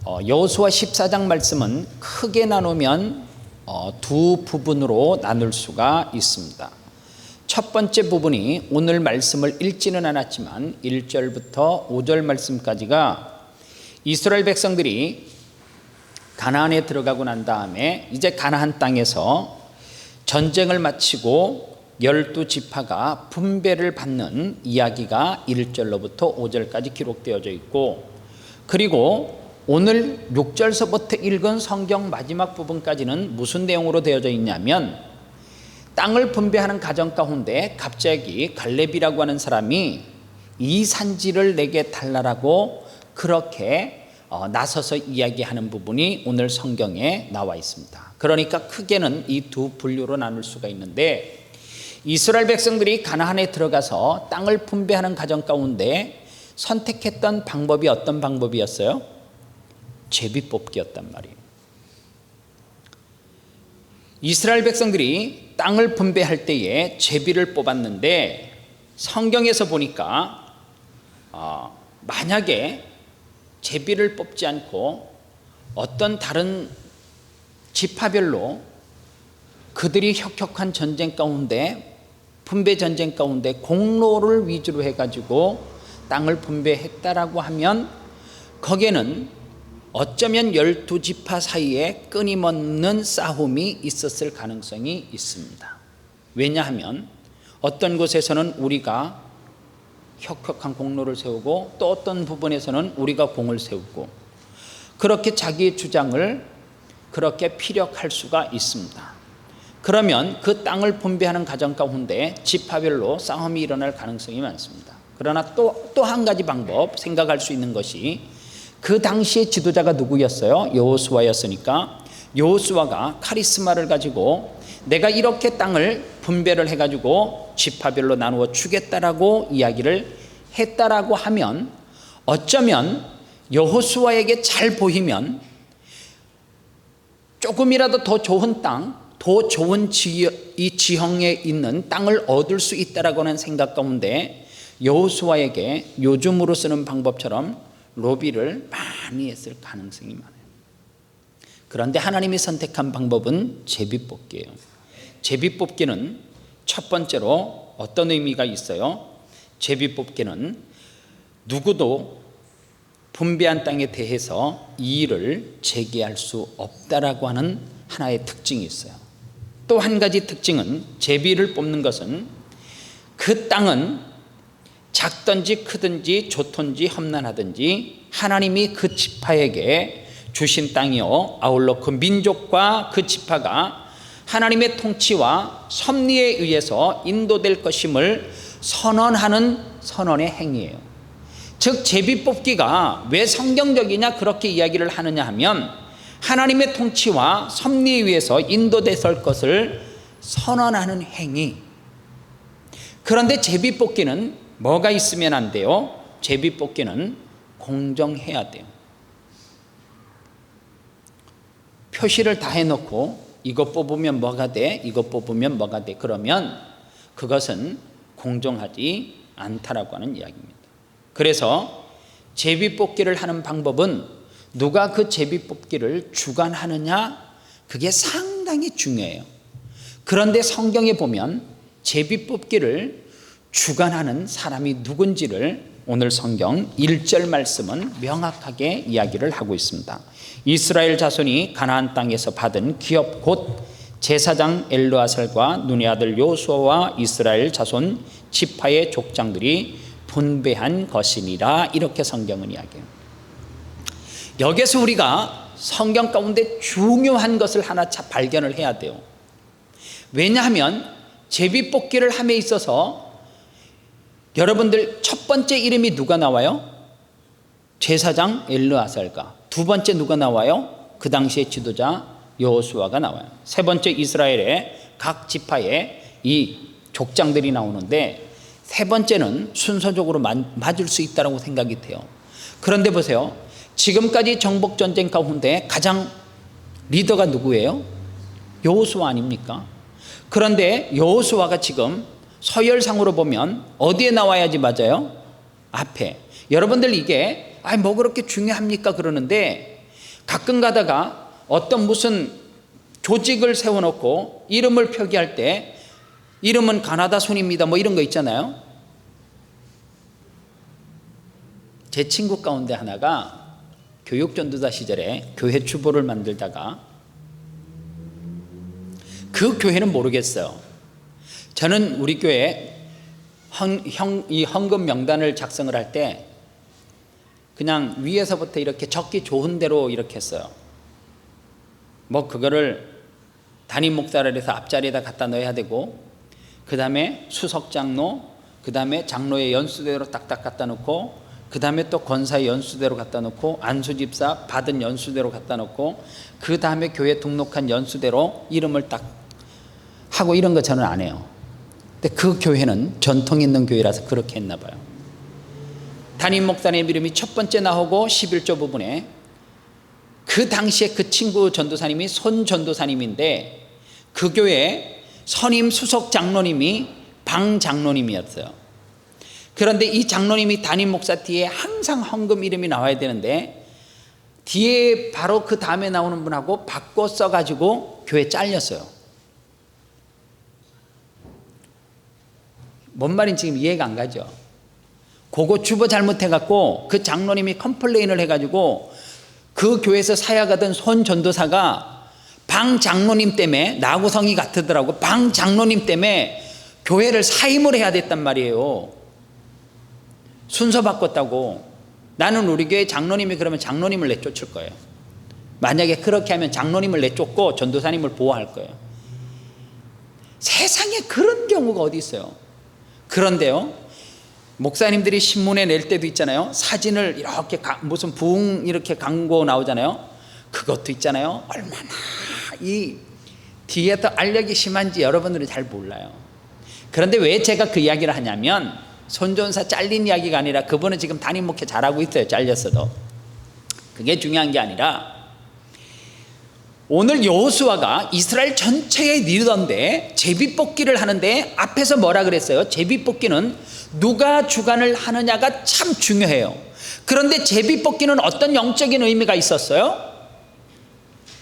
여호수아 14장 말씀은 크게 나누면 두 부분으로 나눌 수가 있습니다. 첫 번째 부분이 오늘 말씀을 읽지는 않았지만 1절부터 5절 말씀까지가 이스라엘 백성들이 가나안에 들어가고 난 다음에 이제 가나안 땅에서 전쟁을 마치고 12지파가 분배를 받는 이야기가 1절로부터 5절까지 기록되어져 있고, 그리고 오늘 6절서부터 읽은 성경 마지막 부분까지는 무슨 내용으로 되어져 있냐면, 땅을 분배하는 과정 가운데 갑자기 갈렙이라고 하는 사람이 이 산지를 내게 달라라고 그렇게 나서서 이야기하는 부분이 오늘 성경에 나와 있습니다. 그러니까 크게는 이 두 분류로 나눌 수가 있는데, 이스라엘 백성들이 가나안에 들어가서 땅을 분배하는 과정 가운데 선택했던 방법이 어떤 방법이었어요? 제비뽑기였단 말이에요. 이스라엘 백성들이 땅을 분배할 때에 제비를 뽑았는데, 성경에서 보니까 만약에 제비를 뽑지 않고 어떤 다른 지파별로 그들이 혁혁한 전쟁 가운데, 분배 전쟁 가운데 공로를 위주로 해가지고 땅을 분배했다라고 하면, 거기에는 어쩌면 12지파 사이에 끊임없는 싸움이 있었을 가능성이 있습니다. 왜냐하면 어떤 곳에서는 우리가 혁혁한 공로를 세우고, 또 어떤 부분에서는 우리가 공을 세우고, 그렇게 자기의 주장을 그렇게 피력할 수가 있습니다. 그러면 그 땅을 분배하는 과정 가운데 지파별로 싸움이 일어날 가능성이 많습니다. 그러나 또 한 가지 방법 생각할 수 있는 것이, 그 당시의 지도자가 누구였어요? 여호수아였으니까 여호수아가 카리스마를 가지고 내가 이렇게 땅을 분배를 해가지고 지파별로 나누어 주겠다라고 이야기를 했다라고 하면, 어쩌면 여호수아에게 잘 보이면 조금이라도 더 좋은 땅, 더 좋은 이 지형에 있는 땅을 얻을 수 있다라고 하는 생각 가운데 여호수아에게 요즘으로 쓰는 방법처럼 로비를 많이 했을 가능성이 많아요. 그런데 하나님이 선택한 방법은 제비뽑기예요. 제비뽑기는 첫 번째로 어떤 의미가 있어요? 제비뽑기는 누구도 분배한 땅에 대해서 이의를 제기할 수 없다라고 하는 하나의 특징이 있어요. 또 한 가지 특징은, 제비를 뽑는 것은 그 땅은 작든지 크든지 좋든지 험난하든지 하나님이 그 지파에게 주신 땅이요, 아울러 그 민족과 그 지파가 하나님의 통치와 섭리에 의해서 인도될 것임을 선언하는 선언의 행위예요. 즉 제비뽑기가 왜 성경적이냐 그렇게 이야기를 하느냐 하면, 하나님의 통치와 섭리에 의해서 인도될 것을 선언하는 행위. 그런데 제비뽑기는 뭐가 있으면 안 돼요? 제비뽑기는 공정해야 돼요. 표시를 다 해놓고 이거 뽑으면 뭐가 돼? 이거 뽑으면 뭐가 돼? 그러면 그것은 공정하지 않다라고 하는 이야기입니다. 그래서 제비뽑기를 하는 방법은 누가 그 제비뽑기를 주관하느냐, 그게 상당히 중요해요. 그런데 성경에 보면 제비뽑기를 주관하는 사람이 누군지를 오늘 성경 1절 말씀은 명확하게 이야기를 하고 있습니다. 이스라엘 자손이 가나안 땅에서 받은 기업 곧 제사장 엘르아살과 눈의 아들 여호수아와 이스라엘 자손 지파의 족장들이 분배한 것이니라, 이렇게 성경은 이야기해요. 여기서 우리가 성경 가운데 중요한 것을 하나 발견을 해야 돼요. 왜냐하면 제비뽑기를 함에 있어서 여러분들 첫 번째 이름이 누가 나와요? 제사장 엘르아살과, 두 번째 누가 나와요? 그 당시의 지도자 여호수아가 나와요. 세 번째 이스라엘의 각 지파의 이 족장들이 나오는데, 세 번째는 순서적으로 맞을 수 있다고 생각이 돼요. 그런데 보세요. 지금까지 정복전쟁 가운데 가장 리더가 누구예요? 여호수아 아닙니까? 그런데 여호수아가 지금 서열상으로 보면 어디에 나와야지 맞아요? 앞에. 여러분들 이게 뭐 그렇게 중요합니까? 그러는데 가끔 가다가 어떤 무슨 조직을 세워놓고 이름을 표기할 때 이름은 가나다 손입니다 뭐 이런 거 있잖아요. 제 친구 가운데 하나가 교육전도사 시절에 교회 주보를 만들다가 그 교회는 모르겠어요. 저는 우리 교회 이 헌금 명단을 작성을 할 때 그냥 위에서부터 이렇게 적기 좋은 대로 이렇게 했어요. 뭐 그거를 담임 목사를 해서 앞자리에다 갖다 넣어야 되고, 그 다음에 수석장로, 그 다음에 장로의 연수대로 딱딱 갖다 놓고, 그 다음에 또 권사의 연수대로 갖다 놓고, 안수집사 받은 연수대로 갖다 놓고, 그 다음에 교회 등록한 연수대로 이름을 딱 하고, 이런 거 저는 안 해요. 근데 그 교회는 전통 있는 교회라서 그렇게 했나 봐요. 담임 목사님 이름이 첫 번째 나오고 11조 부분에 그 당시에 그 친구 전도사님이 손 전도사님인데 그 교회 선임 수석 장로님이 방 장로님이었어요. 그런데 이 장로님이 담임 목사 뒤에 항상 헌금 이름이 나와야 되는데 뒤에 바로 그 다음에 나오는 분하고 바꿔 써가지고 교회 잘렸어요. 뭔 말인지 지금 이해가 안 가죠. 그거 주보 잘못해갖고 그 장로님이 컴플레인을 해가지고 그 교회에서 사역하던 손 전도사가 방 장로님 때문에, 나하고 성이 같으더라고, 방 장로님 때문에 교회를 사임을 해야 됐단 말이에요. 순서 바꿨다고. 나는 우리 교회 장로님이 그러면 장로님을 내쫓을 거예요. 만약에 그렇게 하면 장로님을 내쫓고 전도사님을 보호할 거예요. 세상에 그런 경우가 어디 있어요. 그런데요, 목사님들이 신문에 낼 때도 있잖아요. 사진을 이렇게 무슨 부흥 이렇게 광고 나오잖아요. 그것도 있잖아요. 얼마나 이 뒤에서 알력이 심한지 여러분들은 잘 몰라요. 그런데 왜 제가 그 이야기를 하냐면, 손전사 잘린 이야기가 아니라 그분은 지금 담임 목회 잘하고 있어요. 잘렸어도. 그게 중요한 게 아니라, 오늘 여호수아가 이스라엘 전체에 이르던데 제비뽑기를 하는데 앞에서 뭐라 그랬어요? 제비뽑기는 누가 주관을 하느냐가 참 중요해요. 그런데 제비뽑기는 어떤 영적인 의미가 있었어요?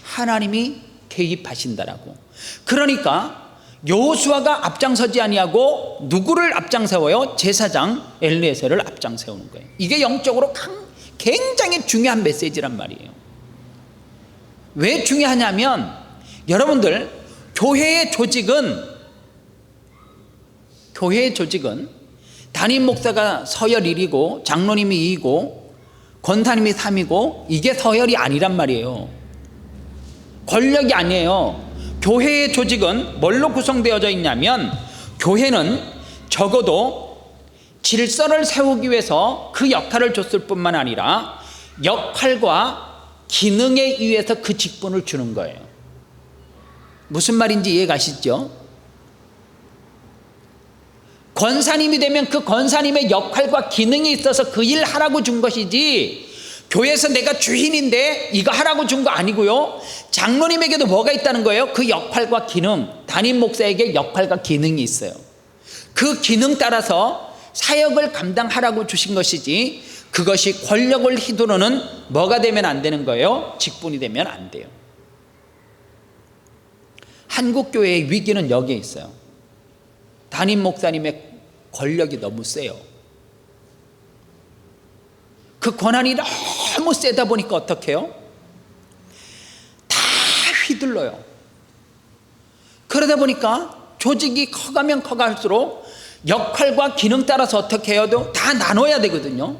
하나님이 개입하신다라고. 그러니까 여호수아가 앞장서지 아니하고 누구를 앞장세워요? 제사장 엘리에셀을 앞장세우는 거예요. 이게 영적으로 굉장히 중요한 메시지란 말이에요. 왜 중요하냐면, 여러분들 교회의 조직은 담임 목사가 서열 1이고 장로님이 2이고 권사님이 3이고 이게 서열이 아니란 말이에요. 권력이 아니에요. 교회의 조직은 뭘로 구성되어져 있냐면, 교회는 적어도 질서를 세우기 위해서 그 역할을 줬을 뿐만 아니라 역할과 기능에 의해서 그 직분을 주는 거예요. 무슨 말인지 이해 가시죠? 권사님이 되면 그 권사님의 역할과 기능이 있어서 그 일 하라고 준 것이지, 교회에서 내가 주인인데 이거 하라고 준 거 아니고요. 장로님에게도 뭐가 있다는 거예요? 그 역할과 기능, 담임 목사에게 역할과 기능이 있어요. 그 기능 따라서 사역을 감당하라고 주신 것이지, 그것이 권력을 휘두르는 뭐가 되면 안 되는 거예요? 직분이 되면 안 돼요. 한국교회의 위기는 여기에 있어요. 담임 목사님의 권력이 너무 세요. 그 권한이 너무 세다 보니까 어떻게 해요? 다 휘둘러요. 그러다 보니까 조직이 커가면 커갈수록 역할과 기능 따라서 어떻게 해야 돼요? 다 나눠야 되거든요.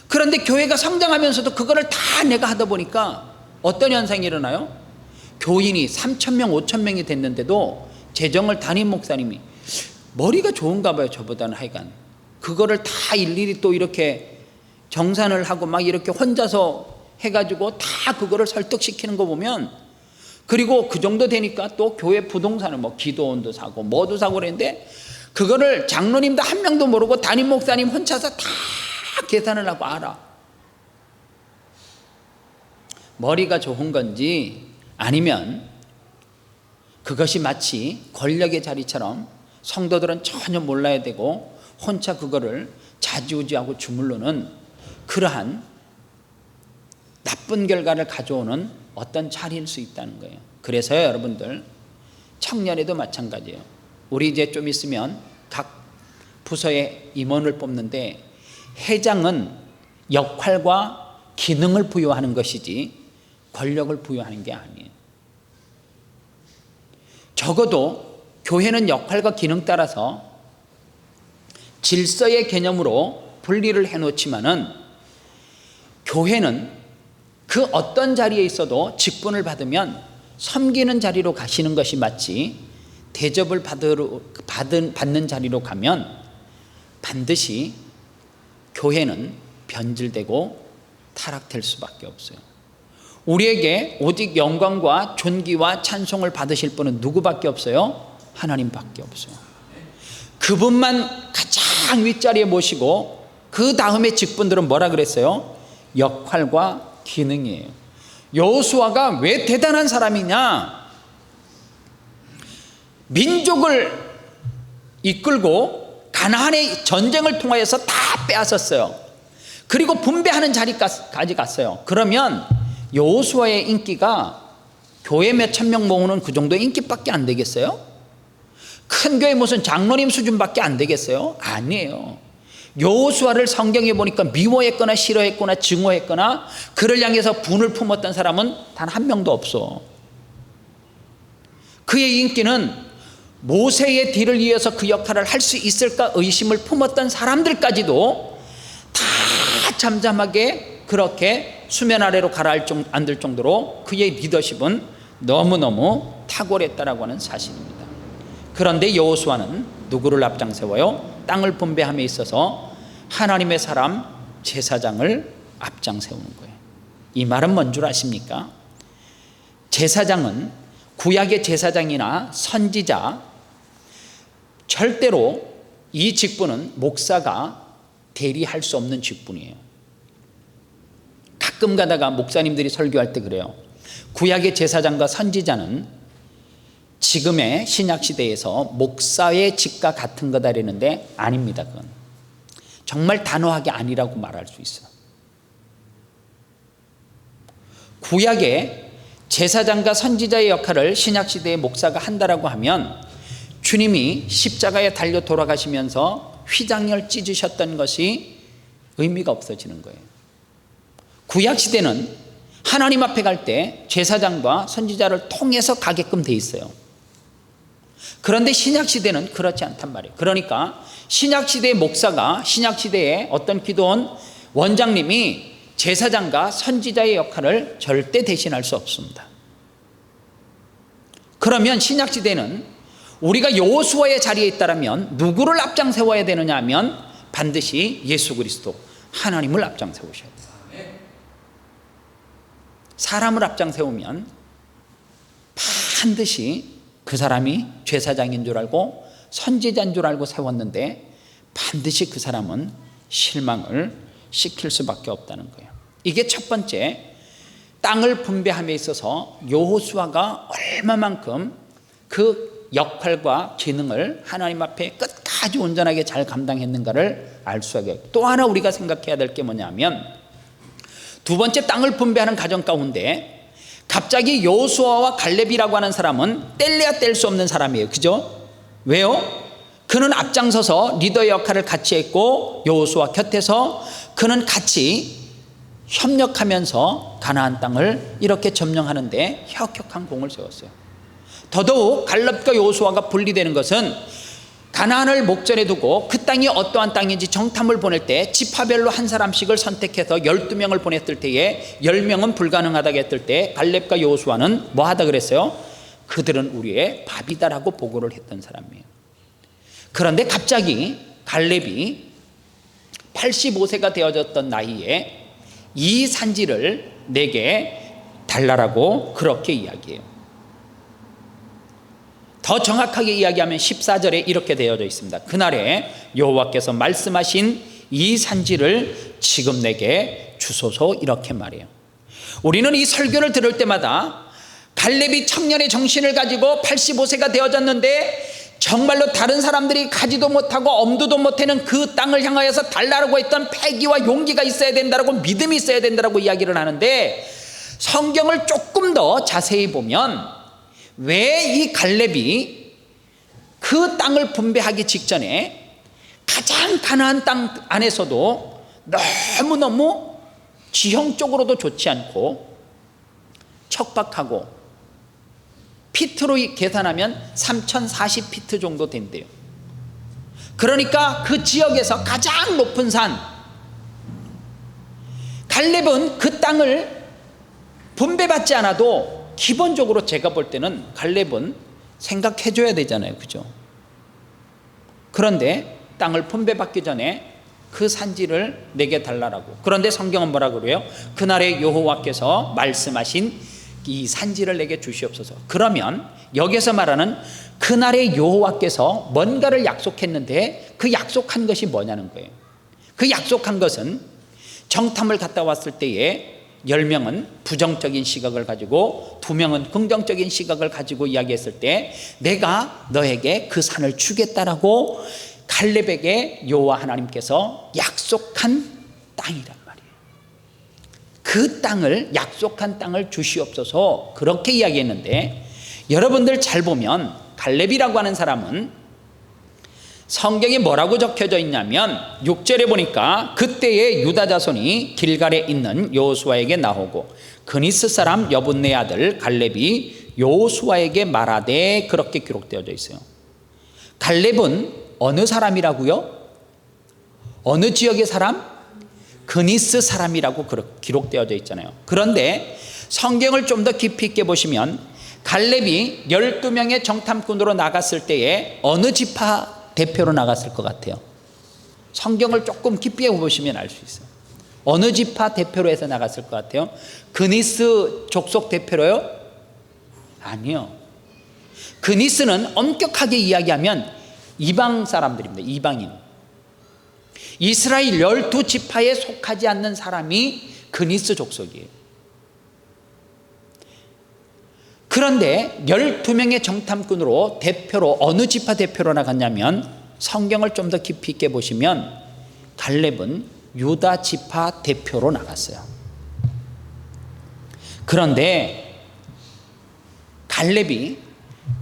그런데 교회가 성장하면서도 그거를 다 내가 하다 보니까 어떤 현상이 일어나요? 교인이 3,000명, 5,000명이 됐는데도 재정을 담임 목사님이, 머리가 좋은가 봐요. 저보다는 하여간 그거를 다 일일이 또 이렇게 정산을 하고 막 이렇게 혼자서 해가지고 다 그거를 설득시키는 거 보면, 그리고 그 정도 되니까 또 교회 부동산을 뭐 기도원도 사고 뭐도 사고 그랬는데, 그거를 장로님도 한 명도 모르고 담임 목사님 혼자서 다 계산을 하고 알아. 머리가 좋은 건지 아니면 그것이 마치 권력의 자리처럼 성도들은 전혀 몰라야 되고 혼자 그거를 좌지우지하고 주물르는 그러한 나쁜 결과를 가져오는 어떤 자리일 수 있다는 거예요. 그래서요, 여러분들, 청년에도 마찬가지예요. 우리 이제 좀 있으면 각 부서의 임원을 뽑는데 회장은 역할과 기능을 부여하는 것이지 권력을 부여하는 게 아니에요. 적어도 교회는 역할과 기능 따라서 질서의 개념으로 분리를 해놓지만은 교회는 그 어떤 자리에 있어도 직분을 받으면 섬기는 자리로 가시는 것이 맞지, 대접을 받는 자리로 가면 반드시 교회는 변질되고 타락될 수밖에 없어요. 우리에게 오직 영광과 존귀와 찬송을 받으실 분은 누구밖에 없어요? 하나님밖에 없어요. 그분만 가장 윗자리에 모시고 그 다음에 직분들은 뭐라 그랬어요? 역할과 기능이에요. 여호수아가 왜 대단한 사람이냐? 민족을 이끌고 가나안의 전쟁을 통하여서 다 빼앗았어요. 그리고 분배하는 자리까지 갔어요. 그러면 여호수아의 인기가 교회 몇천 명 모으는 그 정도의 인기밖에 안 되겠어요? 큰 교회 무슨 장로님 수준밖에 안 되겠어요? 아니에요. 여호수아를 성경에 보니까 미워했거나 싫어했거나 증오했거나 그를 향해서 분을 품었던 사람은 단 한 명도 없어. 그의 인기는 모세의 뒤를 이어서 그 역할을 할 수 있을까 의심을 품었던 사람들까지도 다 잠잠하게 그렇게 수면 아래로 가라앉을 정도로 그의 리더십은 너무너무 탁월했다라고 하는 사실입니다. 그런데 여호수아는 누구를 앞장세워요? 땅을 분배함에 있어서 하나님의 사람 제사장을 앞장세우는 거예요. 이 말은 뭔 줄 아십니까? 제사장은 구약의 제사장이나 선지자, 절대로 이 직분은 목사가 대리할 수 없는 직분이에요. 가끔 가다가 목사님들이 설교할 때 그래요. 구약의 제사장과 선지자는 지금의 신약시대에서 목사의 직과 같은 거다 이랬는데 아닙니다. 그건 정말 단호하게 아니라고 말할 수 있어요. 구약의 제사장과 선지자의 역할을 신약시대의 목사가 한다라고 하면 주님이 십자가에 달려 돌아가시면서 휘장을 찢으셨던 것이 의미가 없어지는 거예요. 구약시대는 하나님 앞에 갈 때 제사장과 선지자를 통해서 가게끔 돼 있어요. 그런데 신약시대는 그렇지 않단 말이에요. 그러니까 신약시대의 목사가, 신약시대의 어떤 기도원 원장님이 제사장과 선지자의 역할을 절대 대신할 수 없습니다. 그러면 신약시대는 우리가 여호수아의 자리에 있다면 누구를 앞장 세워야 되느냐 하면 반드시 예수 그리스도 하나님을 앞장 세우셔야 돼요. 사람을 앞장 세우면 반드시 그 사람이 제사장인 줄 알고 선지자인 줄 알고 세웠는데 반드시 그 사람은 실망을 시킬 수밖에 없다는 거예요. 이게 첫 번째, 땅을 분배함에 있어서 여호수아가 얼마만큼 그 역할과 기능을 하나님 앞에 끝까지 온전하게 잘 감당했는가를 알 수 있게. 또 하나 우리가 생각해야 될 게 뭐냐면, 두 번째 땅을 분배하는 과정 가운데 갑자기 여호수아와 갈렙이라고 하는 사람은 뗄래야 뗄 수 없는 사람이에요. 그죠? 왜요? 그는 앞장서서 리더의 역할을 같이 했고 여호수아 곁에서 그는 같이 협력하면서 가나안 땅을 이렇게 점령하는데 혁혁한 공을 세웠어요. 더더욱 갈렙과 여호수아가 분리되는 것은 가나안을 목전에 두고 그 땅이 어떠한 땅인지 정탐을 보낼 때 지파별로 한 사람씩을 선택해서 12명을 보냈을 때에 10명은 불가능하다고 했을 때 갈렙과 여호수아는 뭐 하다 그랬어요? 그들은 우리의 밥이다라고 보고를 했던 사람이에요. 그런데 갑자기 갈렙이 85세가 되어졌던 나이에 이 산지를 내게 달라라고 그렇게 이야기해요. 더 정확하게 이야기하면 14절에 이렇게 되어져 있습니다. 그날에 여호와께서 말씀하신 이 산지를 지금 내게 주소서, 이렇게 말해요. 우리는 이 설교를 들을 때마다 갈렙이 청년의 정신을 가지고 85세가 되어졌는데 정말로 다른 사람들이 가지도 못하고 엄두도 못하는 그 땅을 향하여서 달라고 했던 패기와 용기가 있어야 된다고, 믿음이 있어야 된다고 이야기를 하는데 성경을 조금 더 자세히 보면 왜 이 갈렙이 그 땅을 분배하기 직전에 가장 가나안 땅 안에서도 너무너무 지형적으로도 좋지 않고 척박하고 피트로 계산하면 3040피트 정도 된대요. 그러니까 그 지역에서 가장 높은 산, 갈렙은 그 땅을 분배받지 않아도 기본적으로 제가 볼 때는 갈렙은 생각해줘야 되잖아요, 그죠? 그런데 땅을 분배받기 전에 그 산지를 내게 달라라고. 그런데 성경은 뭐라 그래요? 그날에 여호와께서 말씀하신 이 산지를 내게 주시옵소서. 그러면 여기서 말하는 그날에 여호와께서 뭔가를 약속했는데 그 약속한 것이 뭐냐는 거예요. 그 약속한 것은 정탐을 갔다 왔을 때에 10명은 부정적인 시각을 가지고 2명은 긍정적인 시각을 가지고 이야기했을 때 내가 너에게 그 산을 주겠다라고 갈렙에게 여호와 하나님께서 약속한 땅이란 말이에요. 그 땅을, 약속한 땅을 주시옵소서, 그렇게 이야기했는데, 여러분들 잘 보면 갈렙이라고 하는 사람은 성경에 뭐라고 적혀져 있냐면 6절에 보니까 그때의 유다 자손이 길갈에 있는 여호수아에게 나오고 그니스 사람 여분네 아들 갈렙이 여호수아에게 말하되, 그렇게 기록되어져 있어요. 갈렙은 어느 사람이라고요? 어느 지역의 사람? 그니스 사람이라고 기록되어져 있잖아요. 그런데 성경을 좀 더 깊이 있게 보시면 갈렙이 12명의 정탐꾼으로 나갔을 때에 어느 지파 대표로 나갔을 것 같아요? 성경을 조금 깊이 보시면 알 수 있어요. 어느 지파 대표로 해서 나갔을 것 같아요? 그니스 족속 대표로요? 아니요. 그니스는 엄격하게 이야기하면 이방 사람들입니다. 이방인. 이스라엘 12지파에 속하지 않는 사람이 그니스 족속이에요. 그런데 12명의 정탐꾼으로 대표로 어느 지파 대표로 나갔냐면 성경을 좀 더 깊이 있게 보시면 갈렙은 유다 지파 대표로 나갔어요. 그런데 갈렙이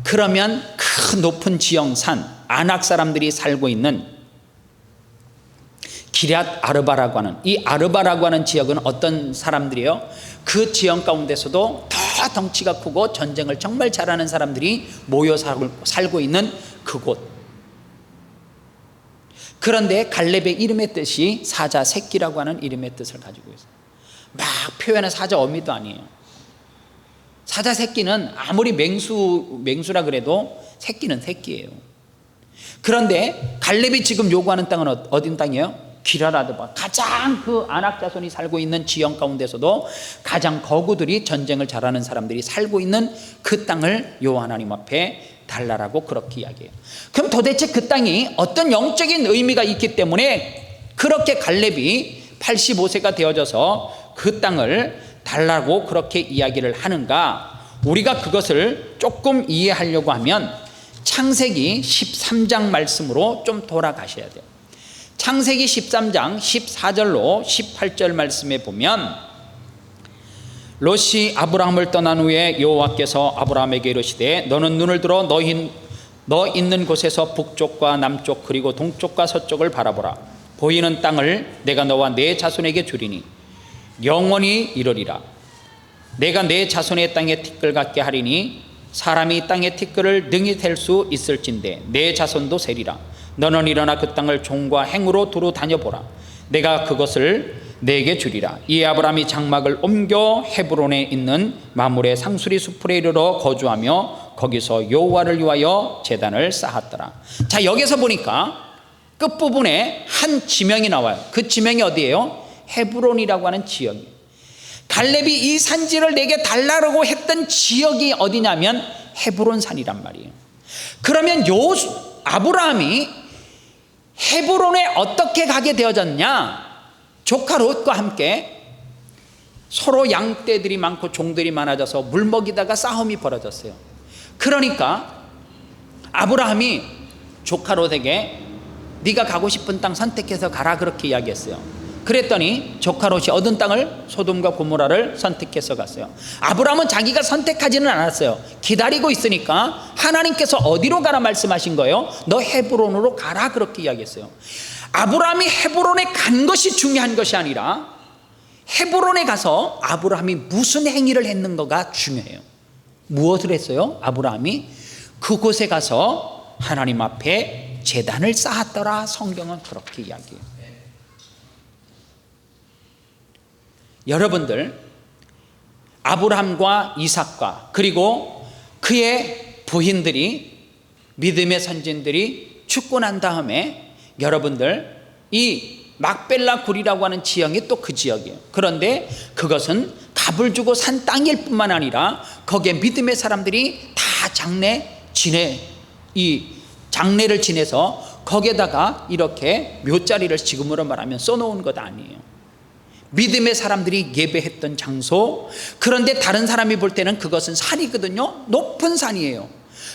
그러면 그 높은 지형산 아낙 사람들이 살고 있는 기럇 아르바라고 하는, 이 아르바라고 하는 지역은 어떤 사람들이에요? 그 지형 가운데서도 더 덩치가 크고 전쟁을 정말 잘하는 사람들이 모여 살고 있는 그곳. 그런데 갈렙의 이름의 뜻이 사자 새끼라고 하는 이름의 뜻을 가지고 있어요. 막 표현한 사자 어미도 아니에요. 사자 새끼는 아무리 맹수라 그래도 새끼는 새끼예요. 그런데 갈렙이 지금 요구하는 땅은 어딘 땅이에요? 기라라드바, 가장 그 아낙 자손이 살고 있는 지형 가운데서도 가장 거구들이 전쟁을 잘하는 사람들이 살고 있는 그 땅을 여호와 하나님 앞에 달라라고 그렇게 이야기해요. 그럼 도대체 그 땅이 어떤 영적인 의미가 있기 때문에 그렇게 갈렙이 85세가 되어져서 그 땅을 달라고 그렇게 이야기를 하는가? 우리가 그것을 조금 이해하려고 하면 창세기 13장 말씀으로 좀 돌아가셔야 돼요. 창세기 13장 14절로 18절 말씀에 보면 롯이 아브라함을 떠난 후에 여호와께서 아브라함에게 이르시되 너는 눈을 들어 너 있는 곳에서 북쪽과 남쪽 그리고 동쪽과 서쪽을 바라보라. 보이는 땅을 내가 너와 네 자손에게 주리니 영원히 이르리라. 내가 네 자손의 땅에 티끌 같게 하리니 사람이 땅의 티끌을 능히 댈 수 있을진데 네 자손도 세리라. 너는 일어나 그 땅을 종과 행으로 두루 다녀보라. 내가 그것을 내게 주리라. 이에 아브라함이 장막을 옮겨 헤브론에 있는 마므레 상수리 숲에 이르러 거주하며 거기서 여호와를 위하여 제단을 쌓았더라. 자, 여기서 보니까 끝부분에 한 지명이 나와요. 그 지명이 어디예요? 헤브론이라고 하는 지역이에요. 갈렙이 이 산지를 내게 달라고 했던 지역이 어디냐면 헤브론 산이란 말이에요. 그러면 아브라함이 헤브론에 어떻게 가게 되어졌냐? 조카 롯과 함께 서로 양떼들이 많고 종들이 많아져서 물 먹이다가 싸움이 벌어졌어요. 그러니까 아브라함이 조카 롯에게 네가 가고 싶은 땅 선택해서 가라 그렇게 이야기했어요. 그랬더니 조카 롯이 얻은 땅을 소돔과 고모라를 선택해서 갔어요. 아브라함은 자기가 선택하지는 않았어요. 기다리고 있으니까 하나님께서 어디로 가라 말씀하신 거예요? 너 헤브론으로 가라 그렇게 이야기했어요. 아브라함이 헤브론에 간 것이 중요한 것이 아니라 헤브론에 가서 아브라함이 무슨 행위를 했는가가 중요해요. 무엇을 했어요? 아브라함이 그곳에 가서 하나님 앞에 제단을 쌓았더라. 성경은 그렇게 이야기해요. 여러분들, 아브라함과 이삭과 그리고 그의 부인들이, 믿음의 선진들이 죽고 난 다음에 여러분들, 이 막벨라 굴이라고 하는 지역이 또 그 지역이에요. 그런데 그것은 값을 주고 산 땅일 뿐만 아니라 거기에 믿음의 사람들이 다 장례를 지내서 거기에다가 이렇게 묘자리를 지금으로 말하면 써놓은 것 아니에요. 믿음의 사람들이 예배했던 장소. 그런데 다른 사람이 볼 때는 그것은 산이거든요. 높은 산이에요.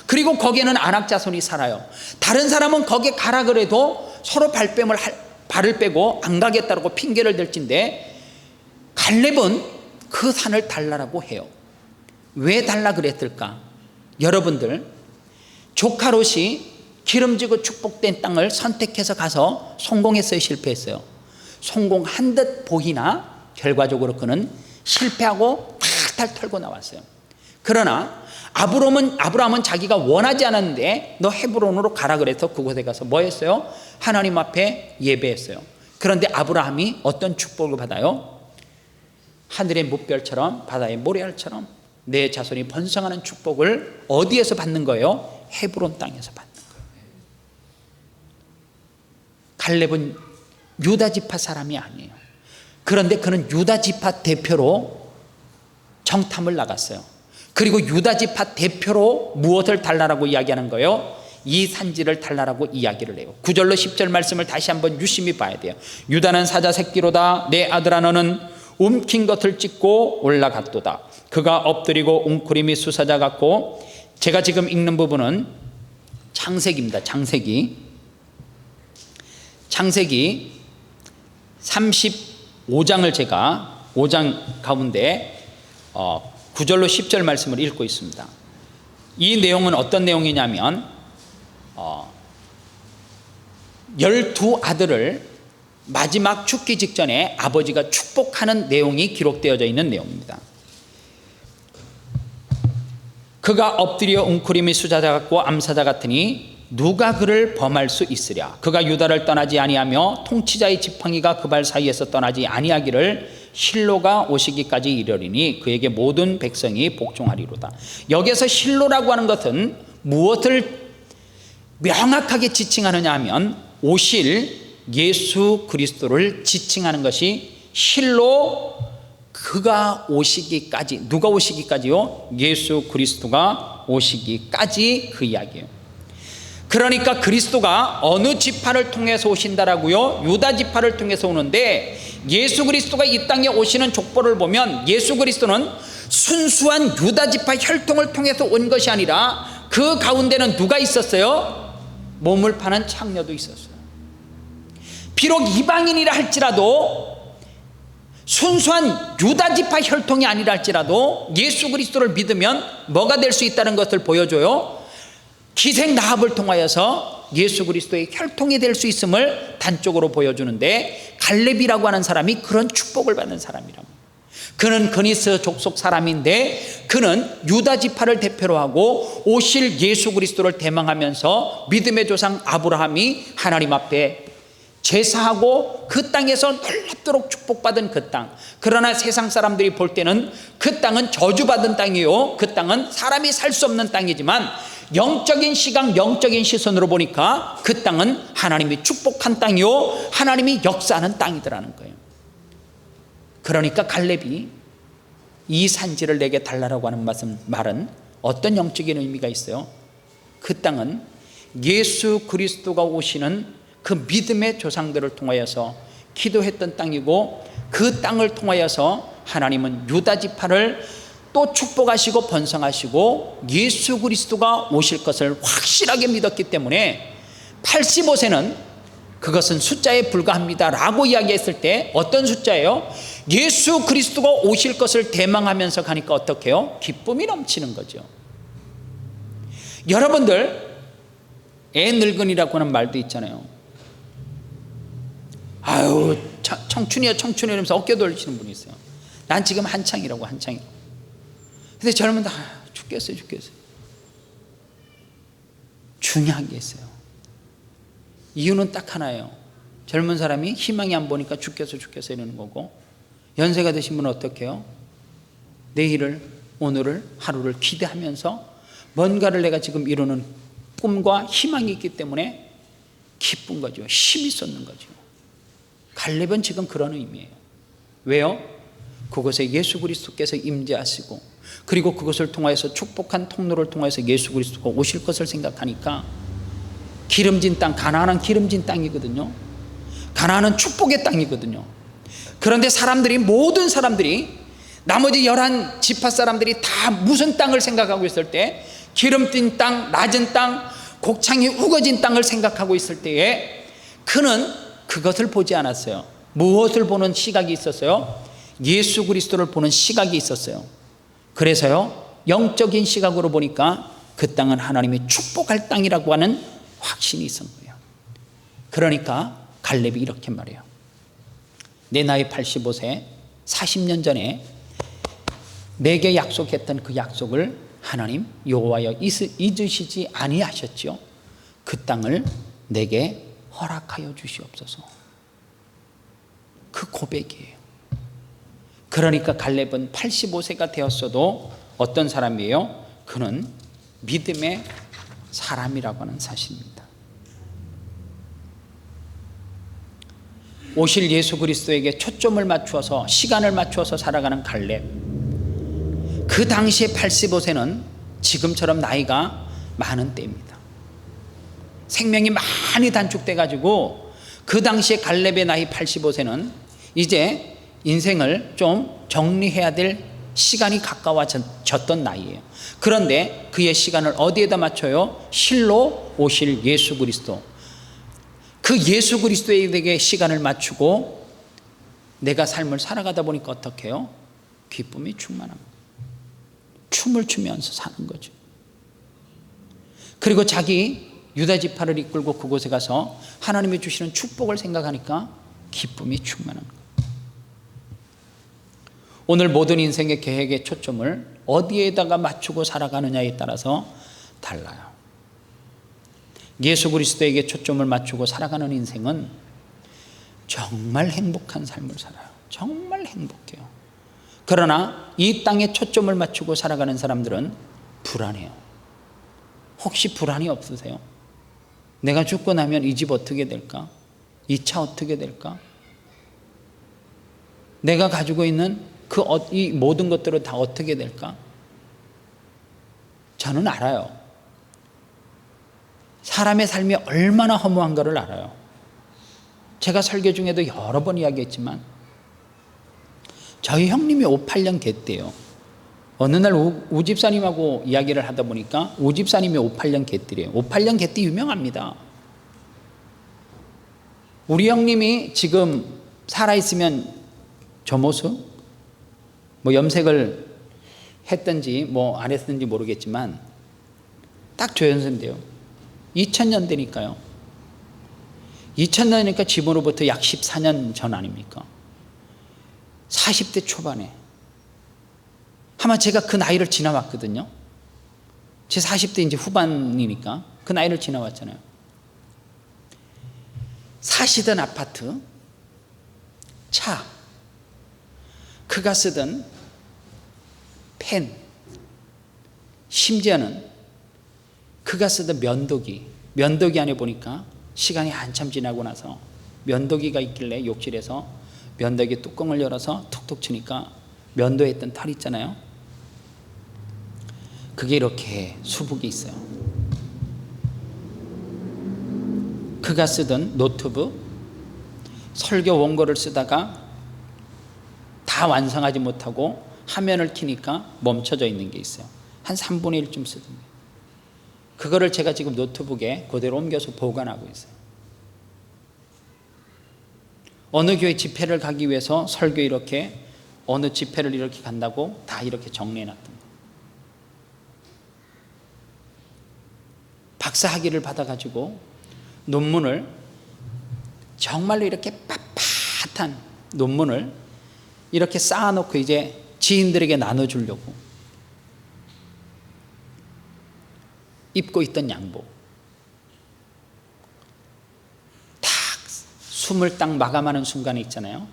그리고 거기에는 아낙 자손이 살아요. 다른 사람은 거기에 가라 그래도 서로 발을 빼고 안 가겠다고 핑계를 댈진데 갈렙은 그 산을 달라라고 해요. 왜 달라 그랬을까? 여러분들, 조카 롯이 기름지고 축복된 땅을 선택해서 가서 성공했어요, 실패했어요? 성공한 듯 보이나 결과적으로 그는 실패하고 탈탈 털고 나왔어요. 그러나 아브라함은 자기가 원하지 않았는데 너 헤브론으로 가라 그래서 그곳에 가서 뭐 했어요? 하나님 앞에 예배했어요. 그런데 아브라함이 어떤 축복을 받아요? 하늘의 뭇별처럼 바다의 모래알처럼 내 자손이 번성하는 축복을 어디에서 받는 거예요? 헤브론 땅에서 받는 거예요. 갈렙은 유다 지파 사람이 아니에요. 그런데 그는 유다 지파 대표로 정탐을 나갔어요. 그리고 유다 지파 대표로 무엇을 달라라고 이야기하는 거예요? 이 산지를 달라라고 이야기를 해요. 9절로 10절 말씀을 다시 한번 유심히 봐야 돼요. 유다는 사자 새끼로다. 내 아들아 너는 움킨 것을 찢고 올라갔도다. 그가 엎드리고 웅크림이 수사자 같고, 제가 지금 읽는 부분은 창세기입니다. 창세기 35장을 제가 5장 가운데 9절로 10절 말씀을 읽고 있습니다. 이 내용은 어떤 내용이냐면 12아들을 마지막 죽기 직전에 아버지가 축복하는 내용이 기록되어져 있는 내용입니다. 그가 엎드려 웅크림이 수사자 같고 암사자 같으니 누가 그를 범할 수 있으랴. 그가 유다를 떠나지 아니하며 통치자의 지팡이가 그 발 사이에서 떠나지 아니하기를 실로가 오시기까지 이르리니 그에게 모든 백성이 복종하리로다. 여기서 실로라고 하는 것은 무엇을 명확하게 지칭하느냐 하면 오실 예수 그리스도를 지칭하는 것이 실로, 그가 오시기까지. 누가 오시기까지요? 예수 그리스도가 오시기까지 그 이야기예요. 그러니까 그리스도가 어느 지파를 통해서 오신다라고요? 유다 지파를 통해서 오는데, 예수 그리스도가 이 땅에 오시는 족보를 보면 예수 그리스도는 순수한 유다 지파 혈통을 통해서 온 것이 아니라 그 가운데는 누가 있었어요? 몸을 파는 창녀도 있었어요. 비록 이방인이라 할지라도, 순수한 유다 지파 혈통이 아니라 할지라도 예수 그리스도를 믿으면 뭐가 될 수 있다는 것을 보여줘요. 기생 라합을 통하여서 예수 그리스도의 혈통이 될 수 있음을 단적으로 보여주는데, 갈렙이라고 하는 사람이 그런 축복을 받는 사람이랍니다. 그는 그니스 족속 사람인데 그는 유다 지파를 대표로 하고 오실 예수 그리스도를 대망하면서 믿음의 조상 아브라함이 하나님 앞에 제사하고 그 땅에서 놀랍도록 축복받은 그 땅. 그러나 세상 사람들이 볼 때는 그 땅은 저주받은 땅이요, 그 땅은 사람이 살 수 없는 땅이지만 영적인 시각, 영적인 시선으로 보니까 그 땅은 하나님이 축복한 땅이요, 하나님이 역사하는 땅이더라는 거예요. 그러니까 갈렙이 이 산지를 내게 달라라고 하는 말은 어떤 영적인 의미가 있어요? 그 땅은 예수 그리스도가 오시는 그 믿음의 조상들을 통하여서 기도했던 땅이고, 그 땅을 통하여서 하나님은 유다 지파를 또 축복하시고 번성하시고 예수 그리스도가 오실 것을 확실하게 믿었기 때문에 85세는 그것은 숫자에 불과합니다 라고 이야기했을 때 어떤 숫자예요? 예수 그리스도가 오실 것을 대망하면서 가니까 어떻게 해요? 기쁨이 넘치는 거죠. 여러분들 애 늙은이라고 하는 말도 있잖아요. 아유 청춘이야 청춘이야 이러면서 어깨 돌리시는 분이 있어요. 난 지금 한창이라고 한창이라고. 근데 젊은들 죽겠어요. 중요한 게 있어요. 이유는 딱 하나예요. 젊은 사람이 희망이 안 보니까 죽겠어 이러는 거고, 연세가 드신 분은 어떻게 해요? 내일을 오늘을 하루를 기대하면서 뭔가를 내가 지금 이루는 꿈과 희망이 있기 때문에 기쁜 거죠. 힘이 솟는 거죠. 갈렙은 지금 그런 의미예요. 왜요? 그곳에 예수 그리스도께서 임재하시고 그리고 그것을 통하여서 축복한 통로를 통해서 예수 그리스도가 오실 것을 생각하니까, 기름진 땅, 가나안은 기름진 땅이거든요. 가나안은 축복의 땅이거든요. 그런데 모든 사람들이 나머지 11지파 사람들이 다 무슨 땅을 생각하고 있을 때, 기름진 땅, 낮은 땅, 곡창이 우거진 땅을 생각하고 있을 때에 그는 그것을 보지 않았어요. 무엇을 보는 시각이 있었어요? 예수 그리스도를 보는 시각이 있었어요. 그래서요, 영적인 시각으로 보니까 그 땅은 하나님이 축복할 땅이라고 하는 확신이 있은 거예요. 그러니까 갈렙이 이렇게 말해요. 내 나이 85세 40년 전에 내게 약속했던 그 약속을 하나님 여호와여 잊으시지 아니하셨지요. 그 땅을 내게 허락하여 주시옵소서. 그 고백이에요. 그러니까 갈렙은 85세가 되었어도 어떤 사람이에요? 그는 믿음의 사람이라고 하는 사실입니다. 오실 예수 그리스도에게 초점을 맞추어서 시간을 맞추어서 살아가는 갈렙. 그 당시에 85세는 지금처럼 나이가 많은 때입니다. 생명이 많이 단축돼 가지고 그 당시에 갈렙의 나이 85세는 이제 인생을 좀 정리해야 될 시간이 가까워졌던 나이예요. 그런데 그의 시간을 어디에다 맞춰요? 실로 오실 예수 그리스도, 그 예수 그리스도에게 시간을 맞추고 내가 삶을 살아가다 보니까 어떻게 해요? 기쁨이 충만합니다. 춤을 추면서 사는 거죠. 그리고 자기 유다 지파를 이끌고 그곳에 가서 하나님이 주시는 축복을 생각하니까 기쁨이 충만한 거예요. 오늘 모든 인생의 계획의 초점을 어디에다가 맞추고 살아가느냐에 따라서 달라요. 예수 그리스도에게 초점을 맞추고 살아가는 인생은 정말 행복한 삶을 살아요. 정말 행복해요. 그러나 이 땅에 초점을 맞추고 살아가는 사람들은 불안해요. 혹시 불안이 없으세요? 내가 죽고 나면 이 집 어떻게 될까? 이 차 어떻게 될까? 내가 가지고 있는 이 모든 것들은 다 어떻게 될까? 저는 알아요. 사람의 삶이 얼마나 허무한가를 알아요. 제가 설교 중에도 여러 번 이야기했지만 저희 형님이 58년 개띠예요. 어느 날 우 집사님하고 이야기를 하다 보니까 우 집사님이 58년 개띠래요. 58년 개띠 유명합니다. 우리 형님이 지금 살아있으면 저 모습, 염색을 했든지 안 했든지 모르겠지만 딱 조연선인데요. 2000년대니까요. 2000년이니까 지금으로부터 약 14년 전 아닙니까? 40대 초반에. 아마 제가 그 나이를 지나왔거든요. 제 40대 이제 후반이니까 그 나이를 지나왔잖아요. 사시던 아파트, 차, 그가 쓰던 펜, 심지어는 그가 쓰던 면도기 안에 보니까 시간이 한참 지나고 나서 면도기가 있길래 욕실에서 면도기 뚜껑을 열어서 툭툭 치니까 면도했던 털 있잖아요. 그게 이렇게 수북이 있어요. 그가 쓰던 노트북, 설교 원고를 쓰다가 다 완성하지 못하고 화면을 켜니까 멈춰져 있는 게 있어요. 한 3분의 1쯤 쓰던 게. 그거를 제가 지금 노트북에 그대로 옮겨서 보관하고 있어요. 어느 교회 집회를 가기 위해서 설교 이렇게 어느 집회를 이렇게 간다고 다 이렇게 정리해놨던 거예요. 박사 학위를 받아가지고 논문을 정말로 이렇게 빳빳한 논문을 이렇게 쌓아놓고 이제 지인들에게 나눠주려고 입고 있던 양복, 딱 숨을 딱 마감하는 순간에 있잖아요.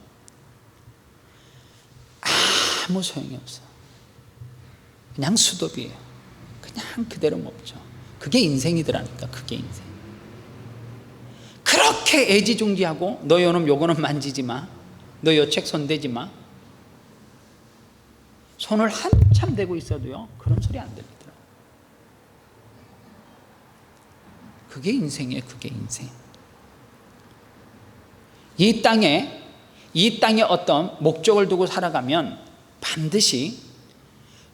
아무 소용이 없어. 그냥 수도비예요. 그냥 그대로 먹죠. 그게 인생이더라니까. 그게 인생. 그렇게 애지중지하고 너 요놈 요거는 만지지 마, 너 요 책 손대지 마. 손을 한참 대고 있어도요 그런 소리 안 들리더라고요. 그게 인생이에요. 그게 인생. 이 땅에 어떤 목적을 두고 살아가면 반드시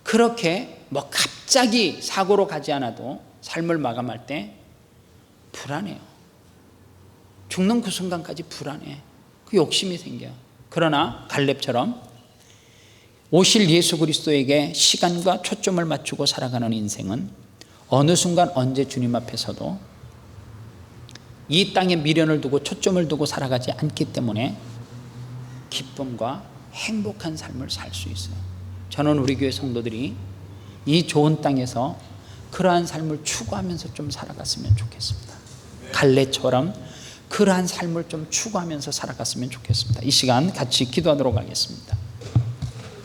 그렇게 뭐 갑자기 사고로 가지 않아도 삶을 마감할 때 불안해요. 죽는 그 순간까지 불안해. 그 욕심이 생겨요. 그러나 갈렙처럼 오실 예수 그리스도에게 시간과 초점을 맞추고 살아가는 인생은 어느 순간 언제 주님 앞에 서도 이 땅에 미련을 두고 초점을 두고 살아가지 않기 때문에 기쁨과 행복한 삶을 살 수 있어요. 저는 우리 교회 성도들이 이 좋은 땅에서 그러한 삶을 추구하면서 좀 살아갔으면 좋겠습니다. 갈렙처럼 그러한 삶을 좀 추구하면서 살아갔으면 좋겠습니다. 이 시간 같이 기도하도록 하겠습니다.